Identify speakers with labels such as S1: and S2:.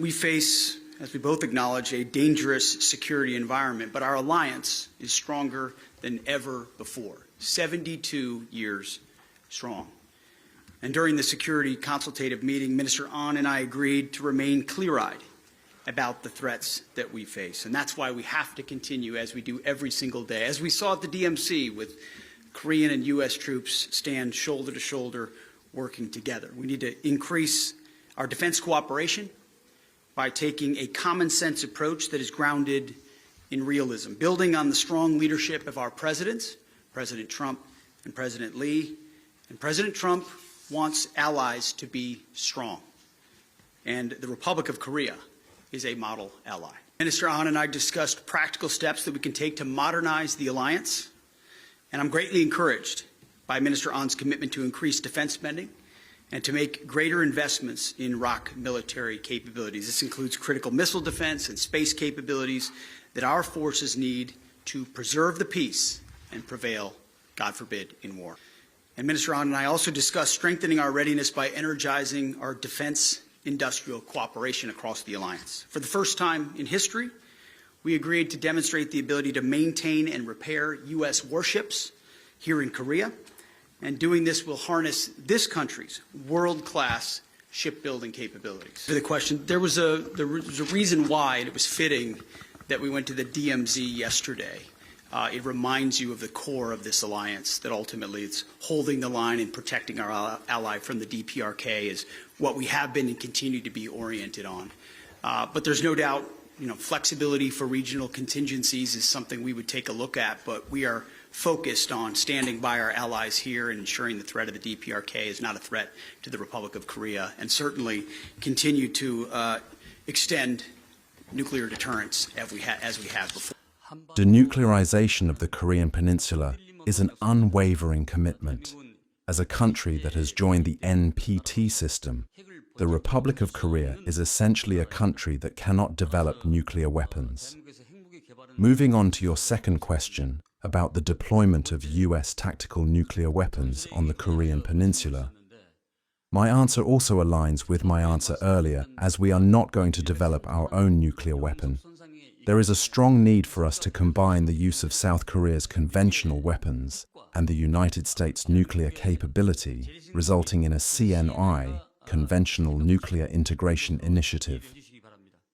S1: we face, as we both acknowledge, a dangerous security environment, but our alliance is stronger than ever before, 72 years strong. And during the security consultative meeting, Minister An and I agreed to remain clear-eyed about the threats that we face. And that's why we have to continue, as we do every single day, as we saw at the DMC with Korean and U.S. troops stand shoulder to shoulder working together. We need to increase our defense cooperation by taking a common sense approach that is grounded in realism, building on the strong leadership of our presidents, President Trump and President Lee. And President Trump wants allies to be strong. And the Republic of Korea is a model ally. Minister An and I discussed practical steps that we can take to modernize the alliance. And I'm greatly encouraged by Minister An's commitment to increase defense spending and to make greater investments in ROK military capabilities. This includes critical missile defense and space capabilities that our forces need to preserve the peace and prevail, God forbid, in war. And Minister An and I also discussed strengthening our readiness by energizing our defense industrial cooperation across the alliance. For the first time in history, we agreed to demonstrate the ability to maintain and repair U.S. warships here in Korea. And doing this will harness this country's world-class shipbuilding capabilities. For the question, there was a reason why, and it was fitting that we went to the DMZ yesterday. It reminds you of the core of this alliance, that ultimately it's holding the line and protecting our ally from the DPRK is what we have been and continue to be oriented on. But there's no doubt, flexibility for regional contingencies is something we would take a look at, but we are focused on standing by our allies here and ensuring the threat of the DPRK is not a threat to the Republic of Korea, and certainly continue to extend nuclear deterrence as we have before.
S2: Denuclearization of the Korean Peninsula is an unwavering commitment. As a country that has joined the NPT system, the Republic of Korea is essentially a country that cannot develop nuclear weapons. Moving on to your second question about the deployment of U.S. tactical nuclear weapons on the Korean Peninsula, my answer also aligns with my answer earlier, as we are not going to develop our own nuclear weapon. There is a strong need for us to combine the use of South Korea's conventional weapons and the United States' nuclear capability, resulting in a CNI, Conventional Nuclear Integration Initiative.